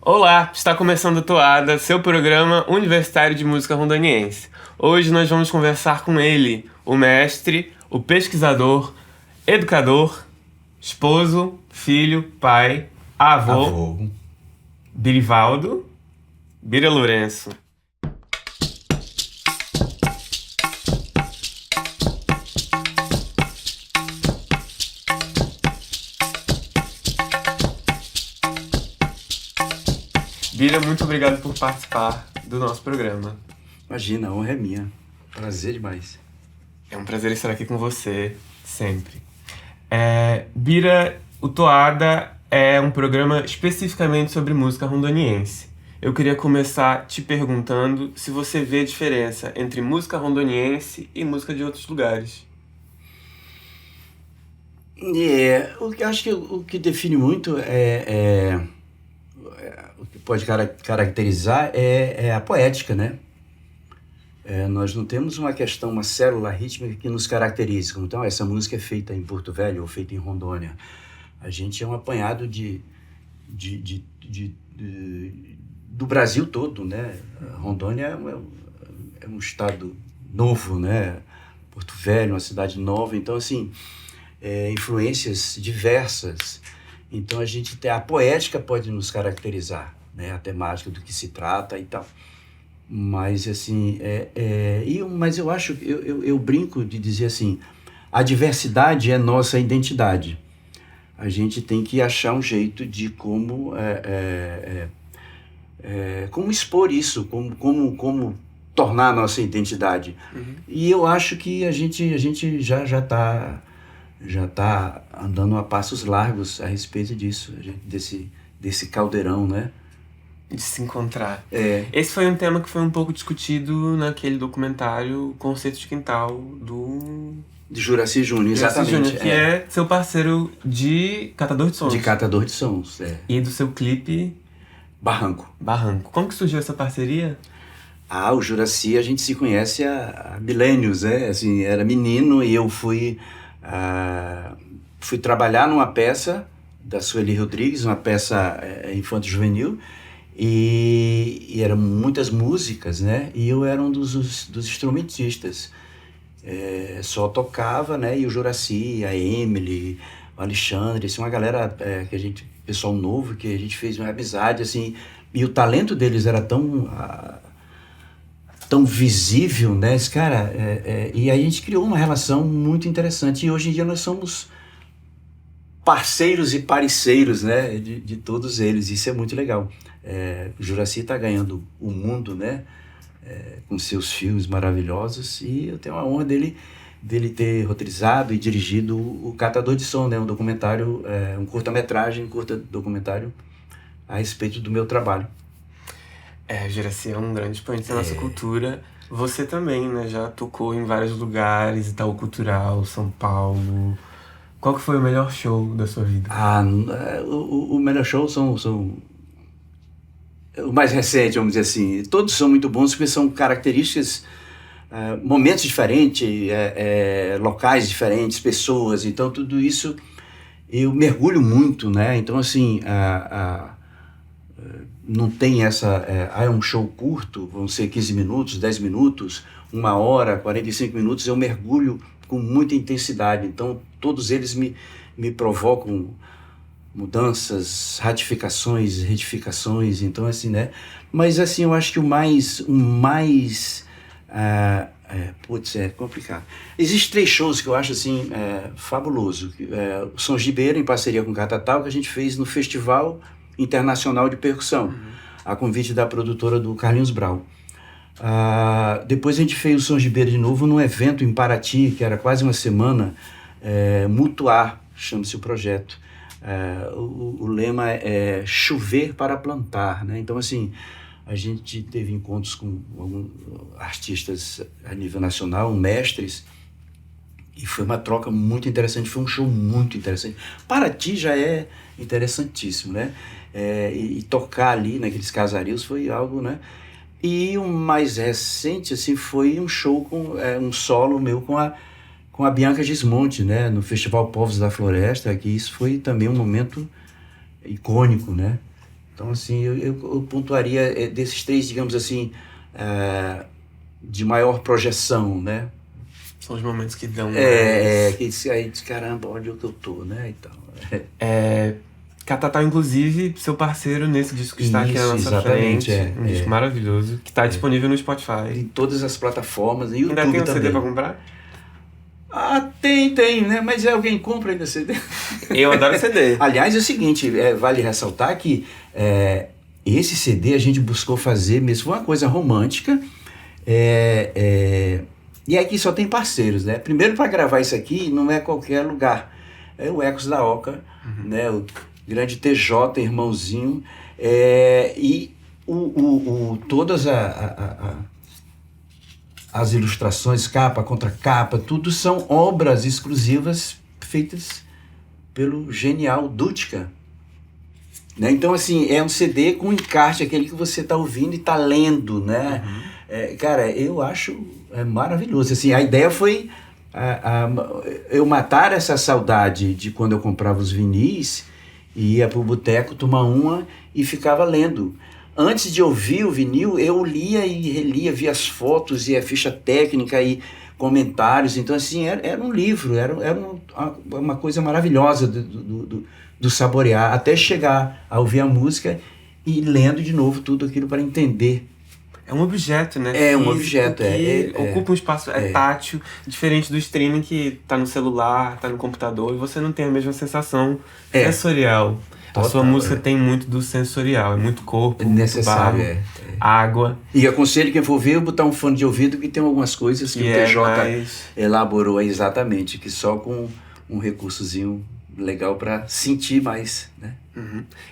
Olá, está começando a Toada, seu programa universitário de música rondoniense. Hoje nós vamos conversar com ele, o mestre, o pesquisador, educador, esposo, filho, pai, avô, Birivaldo Bira Lourenço. Bira, muito obrigado por participar do nosso programa. Imagina, a honra é minha. Prazer demais. É um prazer estar aqui com você, sempre. Bira, o Toada é um programa especificamente sobre música rondoniense. Eu queria começar te perguntando se você vê diferença entre música rondoniense e música de outros lugares. Acho que o que define muito o que pode caracterizar é a poética, né? Nós não temos uma célula rítmica que nos caracterize. Então, essa música é feita em Porto Velho ou feita em Rondônia. A gente é um apanhado do Brasil todo, né? Rondônia é um estado novo, né? Porto Velho, uma cidade nova. Então, assim, influências diversas. Então, a poética pode nos caracterizar, né? A temática do que se trata e tal. Mas, assim, mas eu acho, eu brinco de dizer assim, a diversidade é nossa identidade. A gente tem que achar um jeito de como expor isso, como tornar a nossa identidade. Uhum. E eu acho que a gente já está andando a passos largos a respeito disso, desse caldeirão, né? De se encontrar. Esse foi um tema que foi um pouco discutido naquele documentário Conceito de Quintal de Juraci Júnior, exatamente. Júnior, que é seu parceiro de Catador de Sons. De Catador de Sons, E do seu clipe Barranco. Como que surgiu essa parceria? O Juraci a gente se conhece há milênios, né? Assim, era menino e eu fui trabalhar numa peça da Sueli Rodrigues, uma peça infanto-juvenil, e eram muitas músicas, né? E eu era um dos instrumentistas. Só tocava, né? E o Juraci, a Emily, o Alexandre, assim, uma galera pessoal novo, que a gente fez uma amizade, assim, e o talento deles era tão visível, né? Cara, e a gente criou uma relação muito interessante, e hoje em dia nós somos parceiros e parceiros, né? De todos eles, isso é muito legal. O Juraci está ganhando o mundo, né? Com seus filmes maravilhosos, e eu tenho a honra dele ter roteirizado e dirigido o Catador de Som, né? Um documentário, um curta-documentário a respeito do meu trabalho. O Juraci é um grande expoente da nossa cultura. Você também, né? Já tocou em vários lugares, Itaú Cultural, São Paulo. Qual que foi o melhor show da sua vida? O melhor show são o mais recente, vamos dizer assim. Todos são muito bons porque são características, momentos diferentes, locais diferentes, pessoas. Então, tudo isso eu mergulho muito, né? Então, assim, não tem é um show curto, vão ser 15 minutos, 10 minutos, 1 hora, 45 minutos, eu mergulho com muita intensidade. Então, todos eles me provocam mudanças, ratificações, retificações. Então, assim, né? Mas, assim, eu acho que o mais é complicado. Existem 3 shows que eu acho, assim, fabuloso. O Sons de Beira, em parceria com o Catatal, que a gente fez no Festival Internacional de Percussão, a convite da produtora do Carlinhos Brau. Depois a gente fez o Sons de Beira de novo num evento em Paraty, que era quase uma semana, Mutuar, chama-se o projeto. O lema é chover para plantar, né? Então, assim, a gente teve encontros com alguns artistas a nível nacional, mestres, e foi uma troca muito interessante, foi um show muito interessante. Paraty já é interessantíssimo, né? E tocar ali naqueles casarios foi algo, né? E o mais recente, assim, foi um show um solo meu com a Bianca Gismonti, né? No Festival Povos da Floresta, que isso foi também um momento icônico, né? Então, assim, eu pontuaria desses três, digamos assim, de maior projeção, né? São os momentos que dão mais... Que aí diz, caramba, onde eu tô, né? Então, Catatal, inclusive, seu parceiro nesse disco que está aqui na nossa exatamente, frente. Um disco maravilhoso, que está disponível no Spotify. Em todas as plataformas, no YouTube Ainda tem um também. CD pra comprar? Tem, né? Mas alguém compra ainda CD? Eu adoro CD. Aliás, é o seguinte, vale ressaltar que esse CD a gente buscou fazer mesmo, foi uma coisa romântica, e aqui só tem parceiros, né? Primeiro, para gravar isso aqui, não é qualquer lugar, é o Ecos da Oca, né? O grande TJ, irmãozinho, e todas as ilustrações, capa, contracapa, tudo são obras exclusivas feitas pelo genial Dutka. Né? Então, assim, é um CD com encarte, aquele que você está ouvindo e está lendo, né? Cara, eu acho maravilhoso. Assim, a ideia foi eu matar essa saudade de quando eu comprava os vinis e ia para o boteco tomar uma e ficava lendo. Antes de ouvir o vinil, eu lia e relia, via as fotos e a ficha técnica e comentários. Então, assim, era um livro, era uma coisa maravilhosa do saborear, até chegar a ouvir a música e lendo de novo tudo aquilo para entender. É um objeto, né? É um objeto, que ocupa um espaço, tátil, diferente do streaming que tá no celular, tá no computador, e você não tem a mesma sensação sensorial. Total, a sua música tem muito do sensorial, é muito corpo, necessário, muito barro, água. E aconselho quem for ver, botar um fone de ouvido, que tem algumas coisas que o TJ elaborou exatamente, que só com um recursozinho legal para sentir mais, né?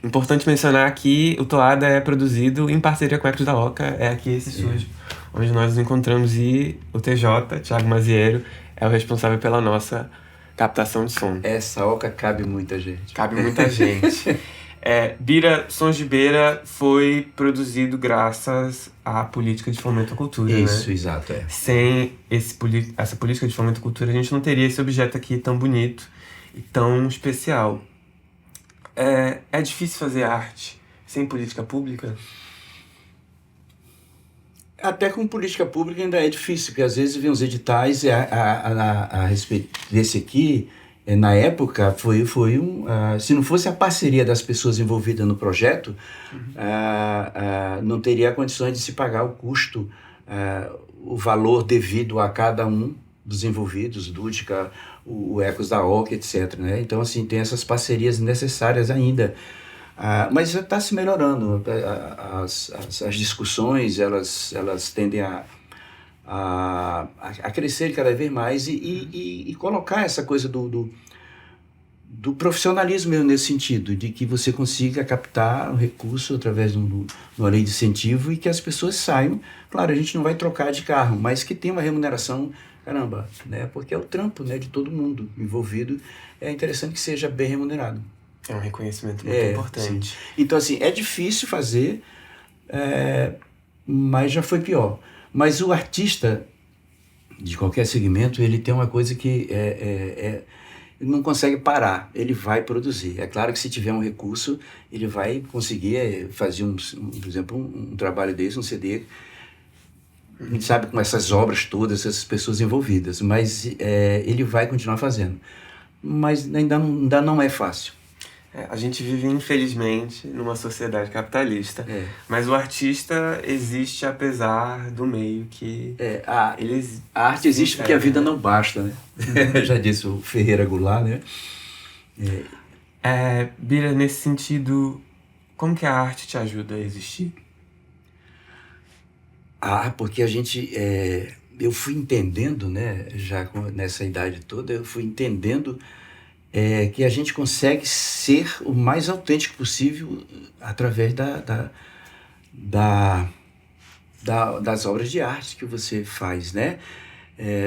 Importante mencionar que o Toada é produzido em parceria com o Ecos da Oca, é aqui esse estúdio onde nós nos encontramos, e o TJ, Thiago Maziero, é o responsável pela nossa captação de som. Essa Oca cabe muita gente. Cabe muita gente. Bira, Sons de Beira foi produzido graças à política de fomento à cultura, Isso, né? Exato, Sem essa política de fomento à cultura, a gente não teria esse objeto aqui tão bonito e tão especial. É difícil fazer arte sem política pública? Até com política pública ainda é difícil, porque às vezes vem uns editais a respeito desse aqui, na época, foi se não fosse a parceria das pessoas envolvidas no projeto, não teria condições de se pagar o custo, o valor devido a cada um dos envolvidos, Dutka, o Ecos da Oca, etc. Né? Então, assim, tem essas parcerias necessárias ainda. Mas já está se melhorando. As discussões, elas tendem a crescer cada vez mais e colocar essa coisa do profissionalismo mesmo nesse sentido, de que você consiga captar o recurso através de uma lei de incentivo e que as pessoas saiam. Claro, a gente não vai trocar de carro, mas que tem uma remuneração, caramba, né? Porque é o trampo, né, de todo mundo envolvido. É interessante que seja bem remunerado. É um reconhecimento muito importante. Sim. Então, assim, é difícil fazer, mas já foi pior. Mas o artista, de qualquer segmento, ele tem uma coisa que ele não consegue parar, ele vai produzir. É claro que se tiver um recurso, ele vai conseguir fazer, por exemplo, um trabalho desse, um CD, a gente sabe, com essas obras todas, essas pessoas envolvidas, mas ele vai continuar fazendo. Mas ainda não é fácil. A gente vive, infelizmente, numa sociedade capitalista, mas o artista existe apesar do meio que... A arte existe porque a vida não basta, né? Já disse o Ferreira Goulart, né? Bira, nesse sentido, como que a arte te ajuda a existir? Porque a gente... eu fui entendendo, né? Já nessa idade toda, eu fui entendendo... que a gente consegue ser o mais autêntico possível através das obras de arte que você faz, né?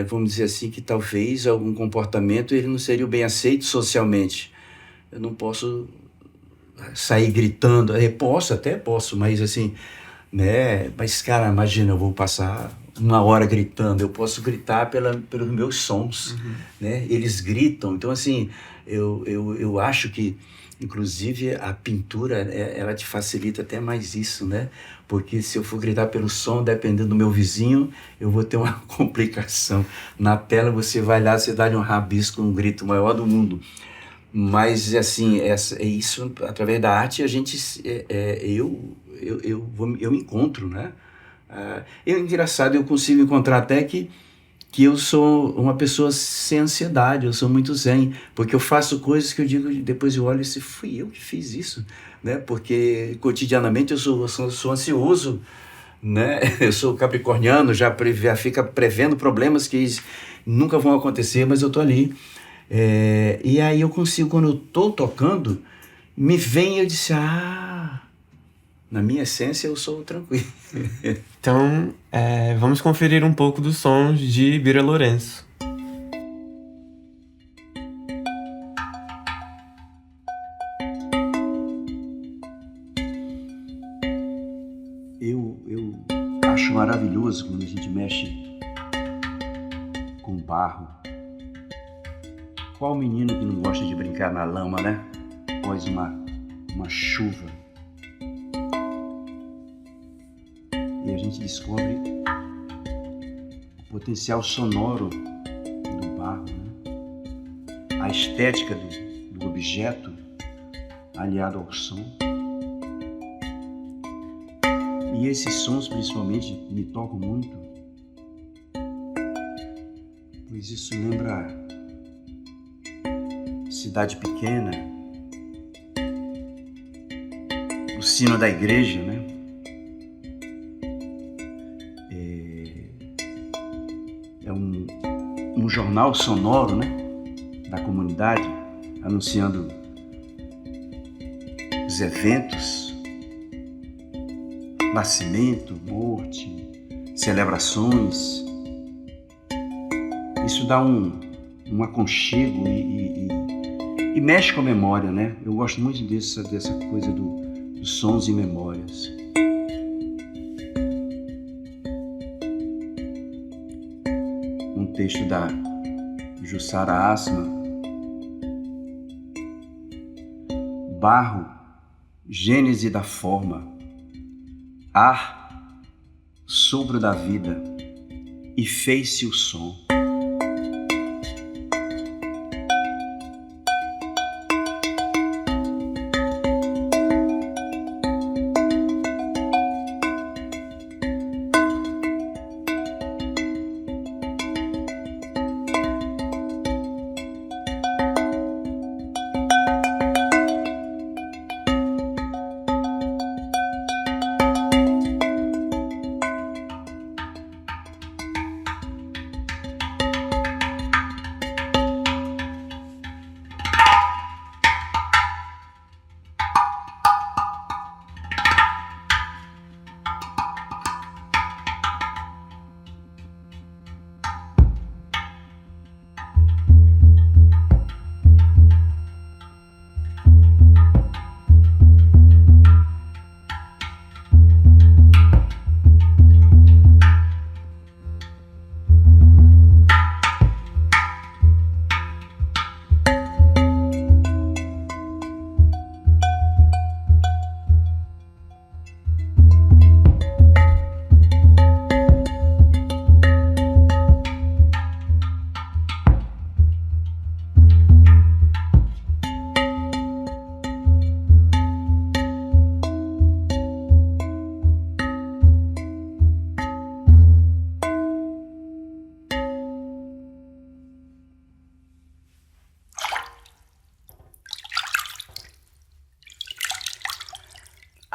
Vamos dizer assim, que talvez algum comportamento ele não seria bem aceito socialmente. Eu não posso sair gritando, posso, mas assim, né? Mas, cara, imagina, eu vou passar uma hora gritando, eu posso gritar pelos meus sons, né? Eles gritam, então assim, eu acho que Inclusive, a pintura, ela te facilita até mais isso, né? Porque se eu for gritar pelo som, dependendo do meu vizinho, eu vou ter uma complicação. Na tela, você vai lá, você dá um rabisco, um grito maior do mundo. Mas, assim, isso, através da arte, a gente, eu me encontro, né? Engraçado, eu consigo encontrar até que eu sou uma pessoa sem ansiedade, eu sou muito zen, porque eu faço coisas que eu digo, depois eu olho e fui eu que fiz isso, né? Porque cotidianamente eu sou ansioso, né? Eu sou capricorniano, já fica prevendo problemas que nunca vão acontecer, mas eu tô ali. E aí eu consigo, quando eu tô tocando, me vem e eu disse, na minha essência eu sou tranquilo. Então, vamos conferir um pouco dos sons de Bira Lourenço. Eu acho maravilhoso quando a gente mexe com barro. Qual menino que não gosta de brincar na lama, né? Após uma chuva. E a gente descobre o potencial sonoro do barro, né? A estética do objeto aliado ao som. E esses sons, principalmente, me tocam muito, pois isso lembra cidade pequena, o sino da igreja, né? Um jornal sonoro, né, da comunidade, anunciando os eventos, nascimento, morte, celebrações. Isso dá um aconchego e mexe com a memória, né? Eu gosto muito dessa coisa dos sons e memórias. Um texto da Jussara Asma. Barro, gênese da forma, ar, sopro da vida, e fez-se o som.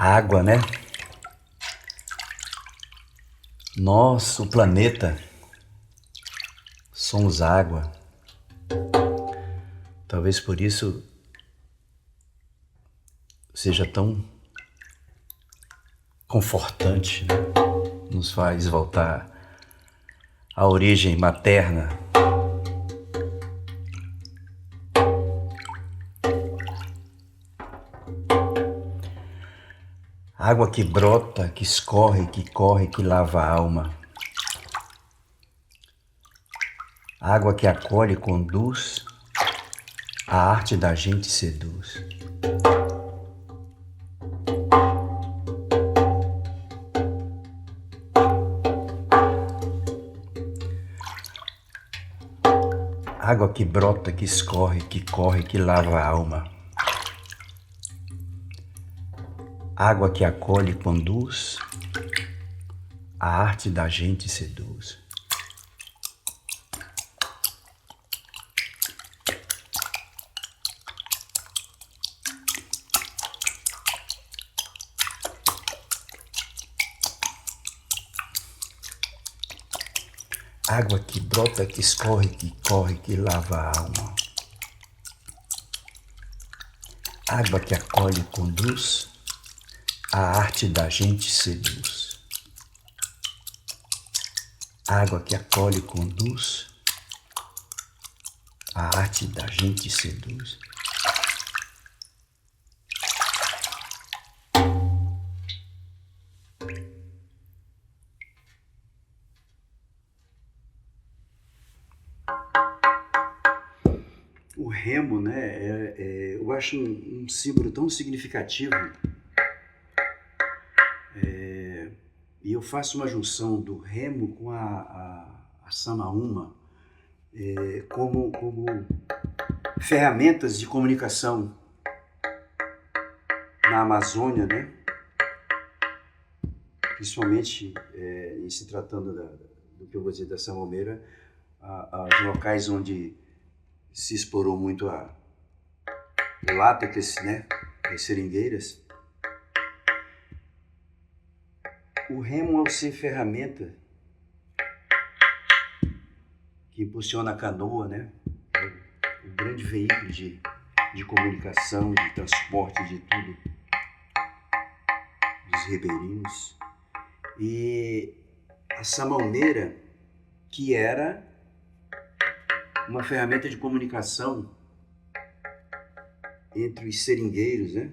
Água, né? Nosso planeta, somos água. Talvez por isso seja tão confortante, né? Nos faz voltar à origem materna. Água que brota, que escorre, que corre, que lava a alma. Água que acolhe e conduz, a arte da gente seduz. Água que brota, que escorre, que corre, que lava a alma. Água que acolhe e conduz, a arte da gente seduz. Água que brota, que escorre, que corre, que lava a alma. Água que acolhe e conduz, a arte da gente seduz. Água que acolhe e conduz, a arte da gente seduz. O remo, né, eu acho um símbolo tão significativo. E eu faço uma junção do remo com a samaúma como ferramentas de comunicação na Amazônia, né? Principalmente em se tratando do que eu vou dizer da samomeira, os locais onde se explorou muito o látex, né? As seringueiras. O remo, ao ser ferramenta que impulsiona a canoa, né? É um grande veículo de comunicação, de transporte de tudo, dos ribeirinhos. E a samauneira, que era uma ferramenta de comunicação entre os seringueiros, né?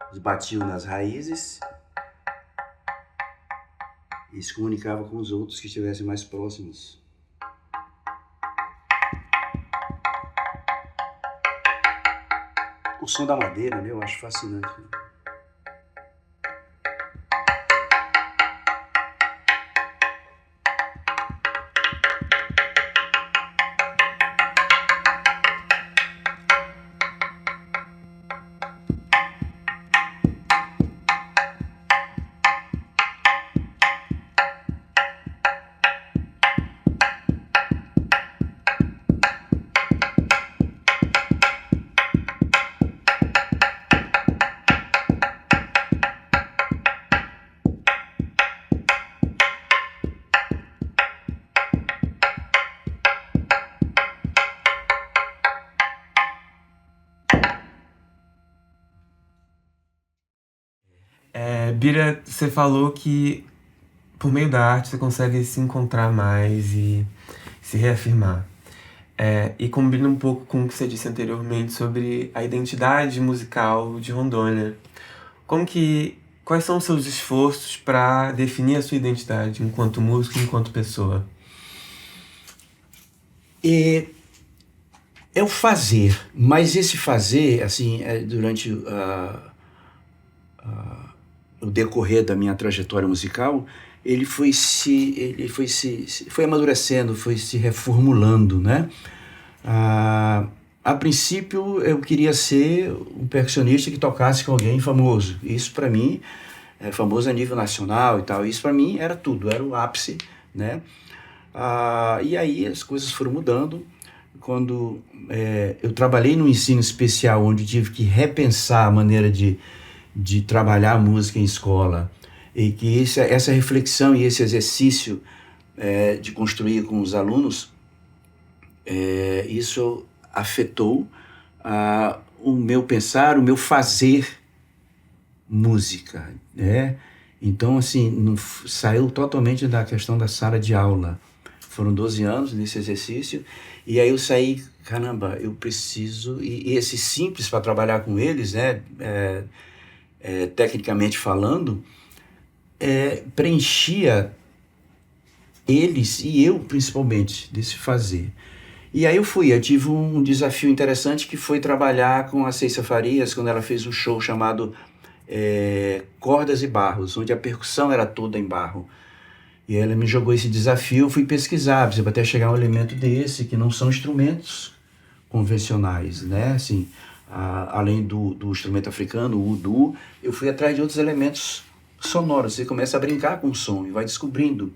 Eles batiam nas raízes e se comunicavam com os outros que estivessem mais próximos. O som da madeira, né? Eu acho fascinante. Bira, você falou que por meio da arte você consegue se encontrar mais e se reafirmar. E combina um pouco com o que você disse anteriormente sobre a identidade musical de Rondônia. Quais são os seus esforços para definir a sua identidade enquanto músico e enquanto pessoa? É o fazer, mas esse fazer, assim, durante o decorrer da minha trajetória musical, ele foi amadurecendo, foi se reformulando, né? A princípio, eu queria ser um percussionista que tocasse com alguém famoso. Isso, para mim, é famoso a nível nacional e tal. Isso, para mim, era tudo, era o ápice, né? E aí as coisas foram mudando. Quando eu trabalhei no ensino especial, onde tive que repensar a maneira de trabalhar a música em escola, e que essa reflexão e esse exercício de construir com os alunos, isso afetou o meu pensar, o meu fazer música, né? Então, assim, saiu totalmente da questão da sala de aula. Foram 12 anos nesse exercício, e aí eu saí, caramba, eu preciso, e esse simples para trabalhar com eles, né, tecnicamente falando, preenchia eles e eu principalmente desse fazer. E aí eu tive um desafio interessante, que foi trabalhar com a Ceissa Farias quando ela fez um show chamado Cordas e Barros, onde a percussão era toda em barro. E ela me jogou esse desafio, eu fui pesquisar, por exemplo, até chegar a um elemento desse, que não são instrumentos convencionais, né? Assim, além do instrumento africano, o udu, eu fui atrás de outros elementos sonoros. Você começa a brincar com o som e vai descobrindo.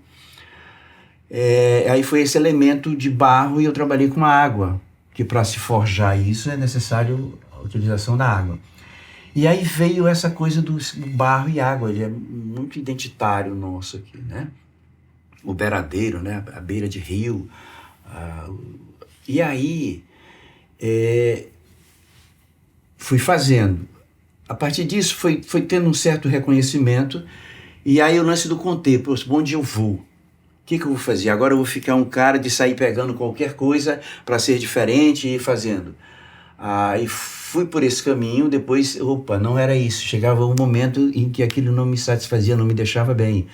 Aí foi esse elemento de barro e eu trabalhei com a água, que para se forjar isso é necessário a utilização da água. E aí veio essa coisa do barro e água, ele é muito identitário nosso aqui, né? O beiradeiro, né? A beira de rio. E aí fui fazendo. A partir disso foi tendo um certo reconhecimento. E aí o lance do conter, onde eu vou? O que eu vou fazer? Agora eu vou ficar um cara de sair pegando qualquer coisa para ser diferente e ir fazendo. E fui por esse caminho, depois, não era isso. Chegava um momento em que aquilo não me satisfazia, não me deixava bem.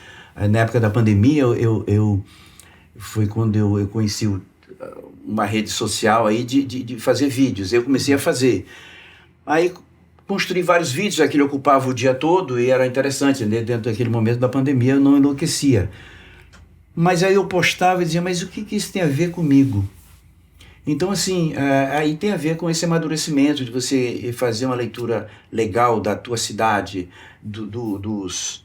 Na época da pandemia, foi quando eu conheci uma rede social aí de fazer vídeos. Eu comecei a fazer. Aí construí vários vídeos, aquilo ocupava o dia todo e era interessante, né? Dentro daquele momento da pandemia eu não enlouquecia. Mas aí eu postava e dizia, mas o que isso tem a ver comigo? Então, assim, aí tem a ver com esse amadurecimento de você fazer uma leitura legal da tua cidade, dos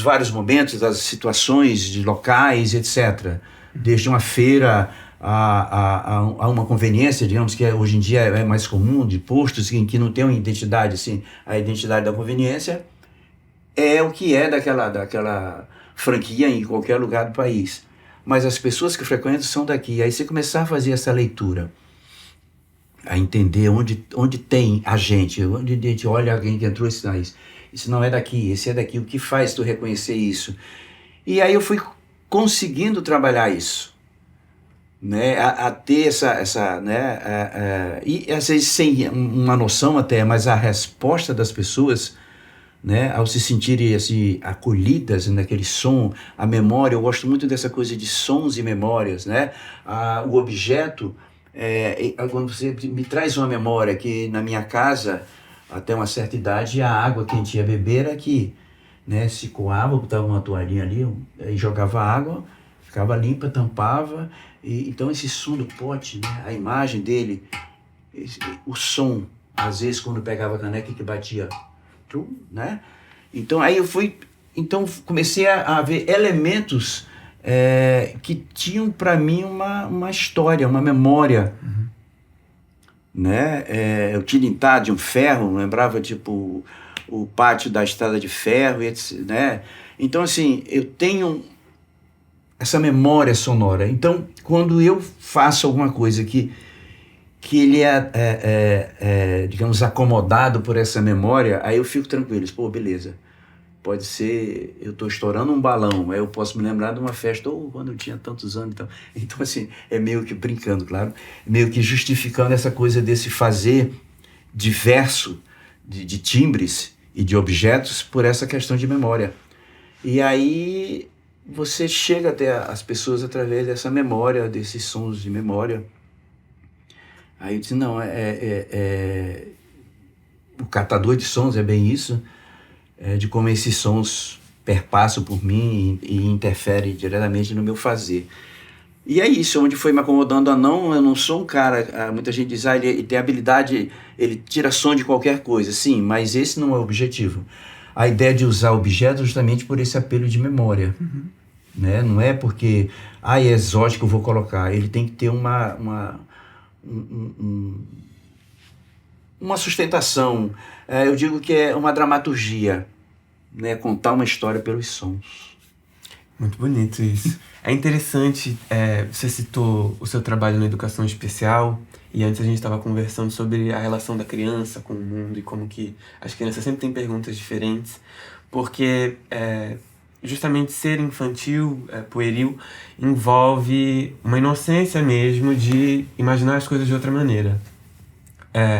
vários momentos, das situações, de locais, etc. Desde uma feira a uma conveniência, digamos que hoje em dia é mais comum, de postos em que não tem uma identidade, assim, a identidade da conveniência é o que é daquela franquia em qualquer lugar do país. Mas as pessoas que frequentam são daqui. Aí você começar a fazer essa leitura, a entender onde tem a gente, onde a gente olha alguém que entrou e diz, isso não é daqui, esse é daqui, o que faz tu reconhecer isso? E aí eu fui conseguindo trabalhar isso, né? A ter essa né? E às vezes sem uma noção até, mas a resposta das pessoas, né, ao se sentirem assim, acolhidas naquele som, a memória, eu gosto muito dessa coisa de sons e memórias, né? O objeto, quando você me traz uma memória que na minha casa, até uma certa idade, a água que a gente ia beber era aqui, né? Se coava, botava uma toalhinha ali e jogava água, ficava limpa, tampava, então esse som do pote, né? A imagem dele, o som, às vezes quando pegava a caneca que batia, né? Então aí comecei a ver elementos que tinham para mim uma história, uma memória, né? Eu tilintar de um ferro, lembrava tipo o pátio da estrada de ferro, né? Então assim, eu tenho essa memória sonora. Então quando eu faço alguma coisa que ele digamos, acomodado por essa memória, aí eu fico tranquilo, beleza, pode ser, eu estou estourando um balão, aí eu posso me lembrar de uma festa, quando eu tinha tantos anos, então assim, é meio que brincando, claro, meio que justificando essa coisa desse fazer diverso de timbres e de objetos por essa questão de memória. E aí você chega até as pessoas através dessa memória, desses sons de memória. Aí eu disse, não, o catador de sons é bem isso, de como esses sons perpassam por mim e interferem diretamente no meu fazer. E é isso, onde foi me acomodando eu não sou um cara, muita gente diz, ele tem habilidade, ele tira som de qualquer coisa, sim, mas esse não é o objetivo. A ideia de usar objetos justamente por esse apelo de memória, né? Não é porque, é exótico, eu vou colocar, ele tem que ter uma sustentação, eu digo que é uma dramaturgia, né? Contar uma história pelos sons. Muito bonito isso. É interessante, você citou o seu trabalho na educação especial, e antes a gente estava conversando sobre a relação da criança com o mundo e como que as crianças sempre têm perguntas diferentes, porque justamente ser infantil, pueril, envolve uma inocência mesmo de imaginar as coisas de outra maneira.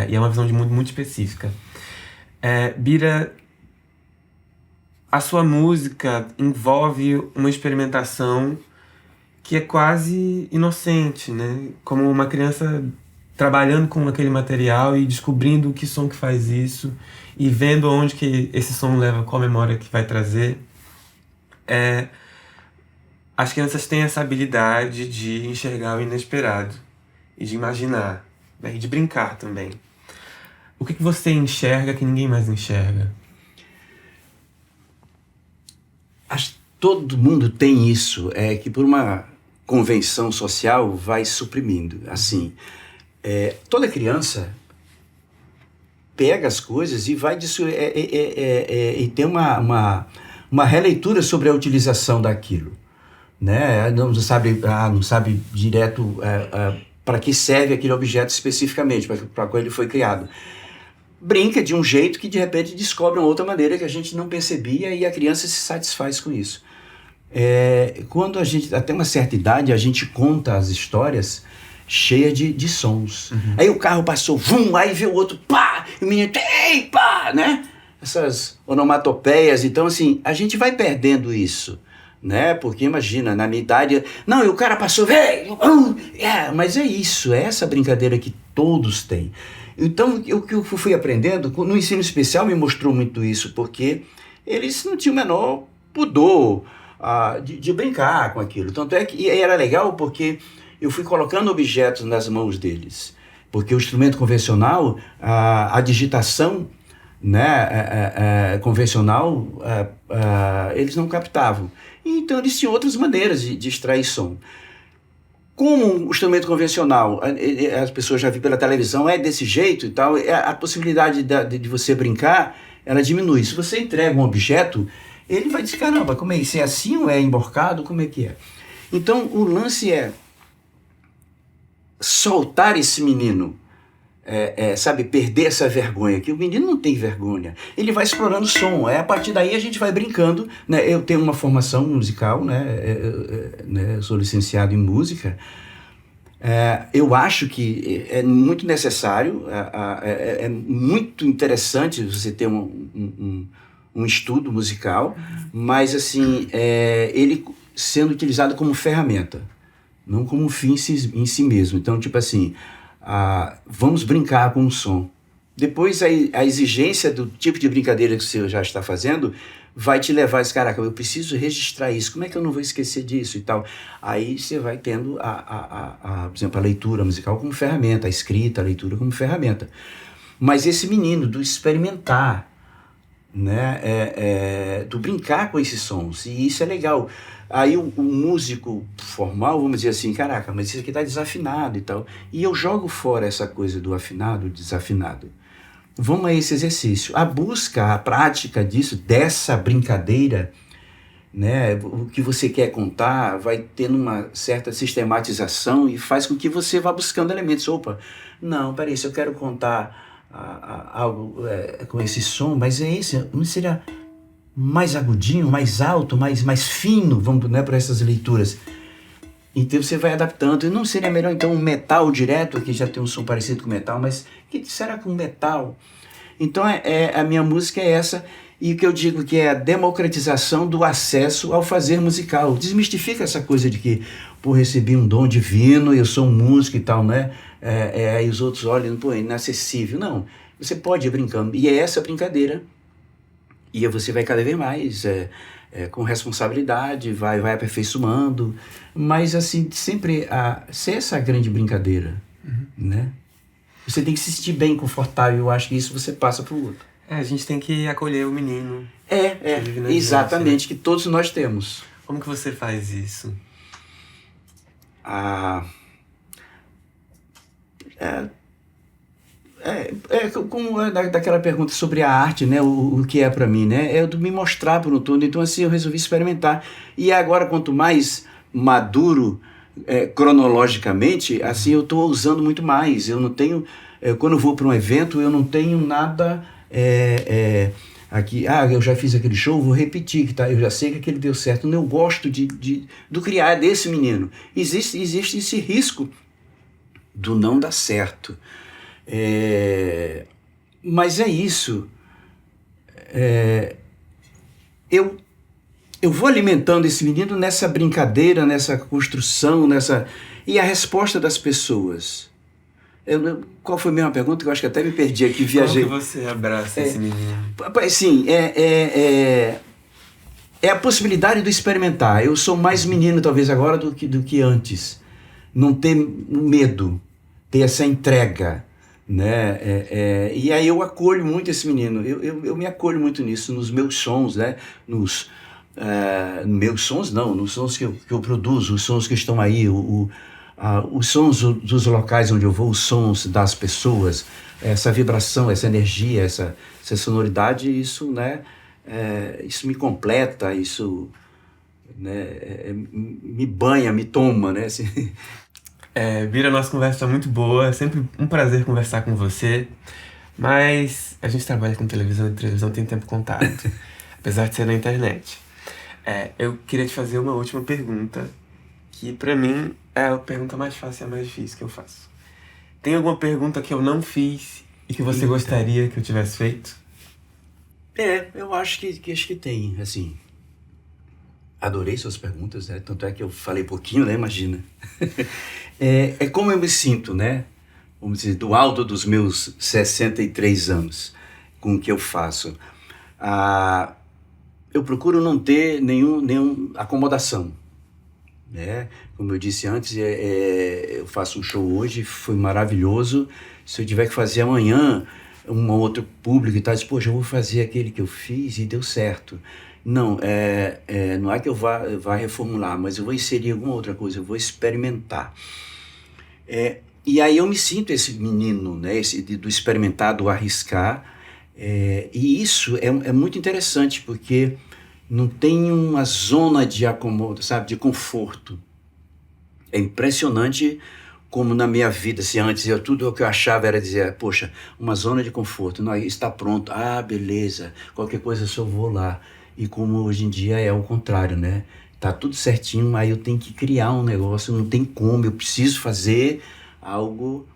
E é uma visão de mundo muito específica. Bira, a sua música envolve uma experimentação que é quase inocente, né? Como uma criança trabalhando com aquele material e descobrindo que som que faz isso e vendo onde que esse som leva, qual memória que vai trazer. as crianças têm essa habilidade de enxergar o inesperado e de imaginar, né? E de brincar também. O que você enxerga que ninguém mais enxerga? Acho que todo mundo tem isso, é que por uma convenção social vai suprimindo. Assim, toda criança pega as coisas e vai disso, e tem uma releitura sobre a utilização daquilo, né? Não sabe direto para que serve aquele objeto especificamente, para qual ele foi criado. Brinca de um jeito que de repente descobre uma outra maneira que a gente não percebia e a criança se satisfaz com isso. Quando a gente, até uma certa idade, a gente conta as histórias cheias de sons. Uhum. Aí o carro passou, vum, aí veio o outro, pá, e o menino, ei, pá, né? Essas onomatopeias. Então, assim, a gente vai perdendo isso, né? Porque imagina, na minha idade, não, e o cara passou, veio, mas é isso, é essa brincadeira que todos têm. Então, o que eu fui aprendendo, no ensino especial me mostrou muito isso, porque eles não tinham o menor pudor de brincar com aquilo. Tanto é que era legal porque eu fui colocando objetos nas mãos deles. Porque o instrumento convencional, a digitação, né, convencional, eles não captavam. Então eles tinham outras maneiras de extrair som. Como o instrumento convencional, as pessoas já viram pela televisão, é desse jeito e tal, a possibilidade de você brincar, ela diminui. Se você entrega um objeto, ele vai dizer, caramba, como é isso? É assim ou é emborcado? Como é que é? Então, o lance é soltar esse menino, sabe, perder essa vergonha, que o menino não tem vergonha. Ele vai explorando o som, a partir daí a gente vai brincando, né? Eu tenho uma formação musical, né? Eu sou licenciado em música. Eu acho que é muito necessário, é muito interessante você ter um estudo musical, mas assim, ele sendo utilizado como ferramenta, não como um fim em si mesmo. Então, tipo assim, vamos brincar com o som. Depois a exigência do tipo de brincadeira que você já está fazendo vai te levar a esse, caraca, eu preciso registrar isso, como é que eu não vou esquecer disso e tal. Aí você vai tendo, por exemplo, a leitura musical como ferramenta, a escrita, a leitura como ferramenta. Mas esse menino do experimentar, né, do brincar com esses sons, e isso é legal. Aí o músico formal, vamos dizer assim, caraca, mas isso aqui está desafinado e tal. E eu jogo fora essa coisa do afinado, desafinado. Vamos a esse exercício. A busca, a prática disso, dessa brincadeira, né, o que você quer contar, vai tendo uma certa sistematização e faz com que você vá buscando elementos. Opa, não, peraí, se eu quero contar algo com esse som, mas esse, não seria mais agudinho, mais alto, mais fino, vamos, né, para essas leituras. Então você vai adaptando. E não seria melhor então um metal direto, que já tem um som parecido com metal, mas que será que um metal? Então a minha música é essa, e o que eu digo que é a democratização do acesso ao fazer musical. Desmistifica essa coisa de que, pô, recebi um dom divino, eu sou um músico e tal, né? Aí os outros olham, pô, é inacessível. Não, você pode ir brincando. E é essa brincadeira. E você vai cada vez mais com responsabilidade, vai aperfeiçoando, mas assim, sempre ser essa grande brincadeira, né? Você tem que se sentir bem, confortável, eu acho que isso você passa para o outro. A gente tem que acolher o menino. Exatamente, que todos nós temos. Como que você faz isso? Como daquela pergunta sobre a arte, né? O que é para mim, né? É me mostrar por um todo. Então, assim, eu resolvi experimentar. E agora, quanto mais maduro cronologicamente, assim, eu estou usando muito mais. Eu não tenho... quando eu vou para um evento, eu não tenho nada... aqui, eu já fiz aquele show, vou repetir, que tá, eu já sei que aquele deu certo. Eu gosto do criar desse menino. Existe esse risco do não dar certo. Mas é isso. Eu vou alimentando esse menino nessa brincadeira, nessa construção, e a resposta das pessoas. Qual foi a mesma pergunta? Que eu acho que até me perdi aqui, viajei. Como que você abraça esse menino? Sim, é a possibilidade do experimentar. Eu sou mais menino talvez agora do que antes. Não ter medo, ter essa entrega, né? E aí eu acolho muito esse menino. Eu me acolho muito nisso, nos meus sons, né? Meus sons não, nos sons que eu produzo, os sons que estão aí, os sons dos locais onde eu vou, os sons das pessoas, essa vibração, essa energia, essa sonoridade, isso, né? Isso me completa, isso, né? Me banha, me toma, né? Assim. Bira, a nossa conversa tá muito boa, é sempre um prazer conversar com você, mas a gente trabalha com televisão e televisão tem tempo contado, apesar de ser na internet. Eu queria te fazer uma última pergunta, que pra mim é a pergunta mais fácil e a mais difícil que eu faço. Tem alguma pergunta que eu não fiz e que você gostaria que eu tivesse feito? Eu acho que tem, assim. Adorei suas perguntas, né? Tanto é que eu falei pouquinho, né? Imagina. É como eu me sinto, né? Vamos dizer, do alto dos meus 63 anos, com o que eu faço. Eu procuro não ter nenhum acomodação, né? Como eu disse antes, eu faço um show hoje, foi maravilhoso. Se eu tiver que fazer amanhã um outro público e tal, diz, poxa, eu vou fazer aquele que eu fiz e deu certo. Não, não é que eu vá reformular, mas eu vou inserir alguma outra coisa, eu vou experimentar. E aí eu me sinto esse menino, né, do experimentar, do arriscar, e isso é muito interessante, porque não tem uma zona de acomodo, sabe, de conforto. É impressionante como na minha vida, assim, antes tudo o que eu achava era dizer, poxa, uma zona de conforto, não, está pronto, beleza, qualquer coisa eu só vou lá. E como hoje em dia é o contrário, né? Tá tudo certinho, aí eu tenho que criar um negócio, não tem como, eu preciso fazer algo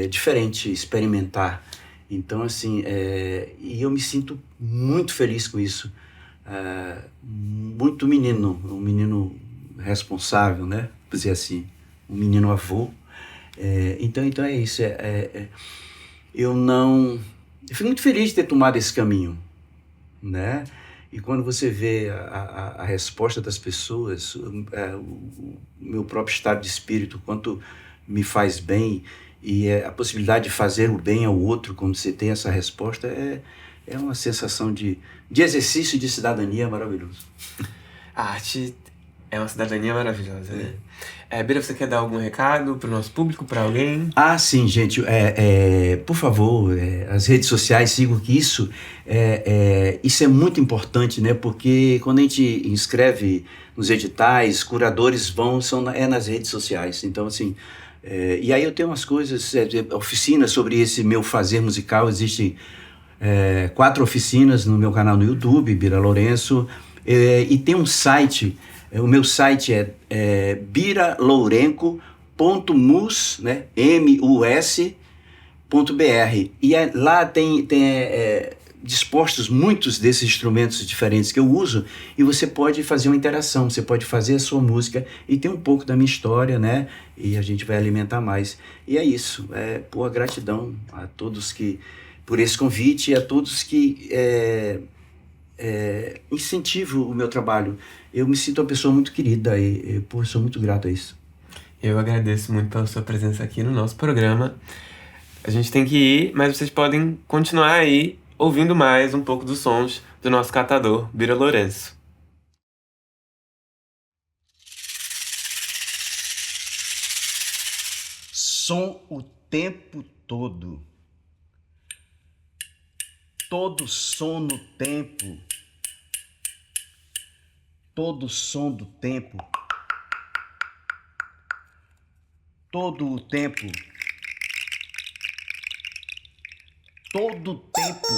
diferente, experimentar. Então, assim, e eu me sinto muito feliz com isso. Muito menino, um menino responsável, né? Por dizer assim, um menino avô. Então é isso. Eu fico muito feliz de ter tomado esse caminho, né? E quando você vê a resposta das pessoas, o meu próprio estado de espírito, quanto me faz bem, e a possibilidade de fazer o bem ao outro, quando você tem essa resposta, é uma sensação de exercício de cidadania maravilhoso. A arte é uma cidadania maravilhosa, né? Bira, você quer dar algum recado pro nosso público, para alguém? Sim, gente, por favor, as redes sociais sigam que isso é muito importante, né? Porque quando a gente inscreve nos editais, curadores é nas redes sociais. Então, assim, e aí eu tenho umas coisas, oficinas sobre esse meu fazer musical, existem 4 oficinas no meu canal no YouTube, Bira Lourenço, e tem um site. O meu site é biralourenco.mus, né? mus.br. E lá tem dispostos muitos desses instrumentos diferentes que eu uso, e você pode fazer uma interação, você pode fazer a sua música e tem um pouco da minha história, né? E a gente vai alimentar mais. E é isso. Pô, gratidão a todos por esse convite e a todos que incentivam o meu trabalho. Eu me sinto uma pessoa muito querida e sou muito grato a isso. Eu agradeço muito pela sua presença aqui no nosso programa. A gente tem que ir, mas vocês podem continuar aí ouvindo mais um pouco dos sons do nosso catador, Bira Lourenço. Som o tempo todo. Todo som no tempo. Todo som do tempo. Todo o tempo. Todo o tempo.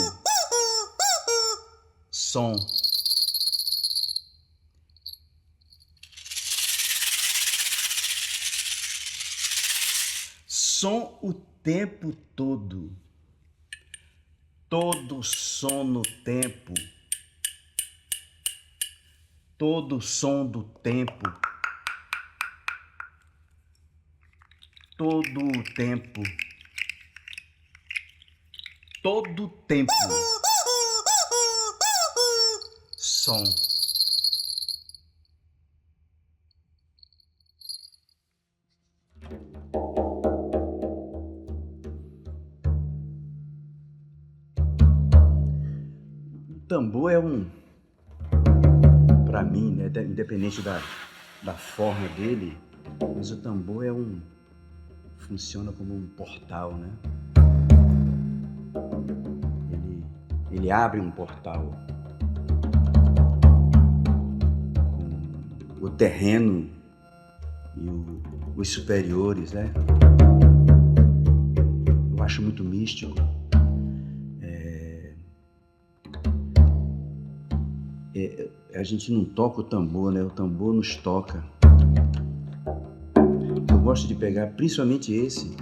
Som. Som o tempo todo. Todo som no tempo. Todo som do tempo. Todo o tempo. Todo o tempo. Som. tambor é para mim, né, independente da forma dele, mas o tambor funciona como um portal, né? Ele abre um portal com o terreno e os superiores, né? Eu acho muito místico. A gente não toca o tambor, né? O tambor nos toca. Eu gosto de pegar principalmente esse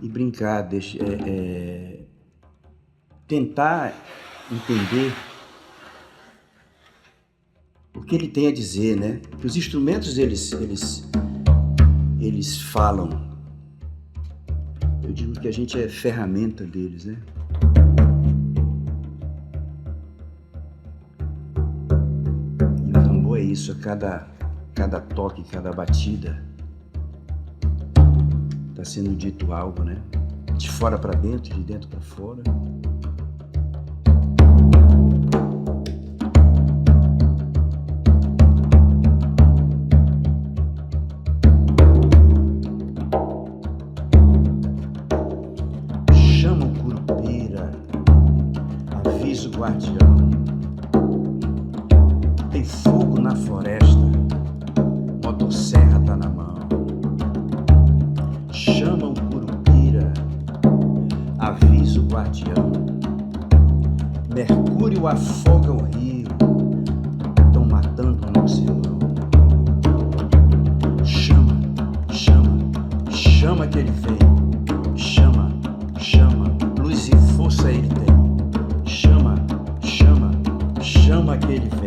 e brincar, tentar entender o que ele tem a dizer, né? Que os instrumentos eles falam. Eu digo que a gente é ferramenta deles, né? É isso, a cada toque, cada batida está sendo dito algo, né? De fora para dentro, de dentro para fora. Chama o curupira, avisa o guardião. Tem fogo na floresta, motosserra tá na mão. Chama o curupira, avisa o guardião. Mercúrio afoga o rio, tão matando o nosso irmão. Chama, chama, chama que ele vem. Chama, chama, luz e força ele tem. Chama, chama, chama que ele vem.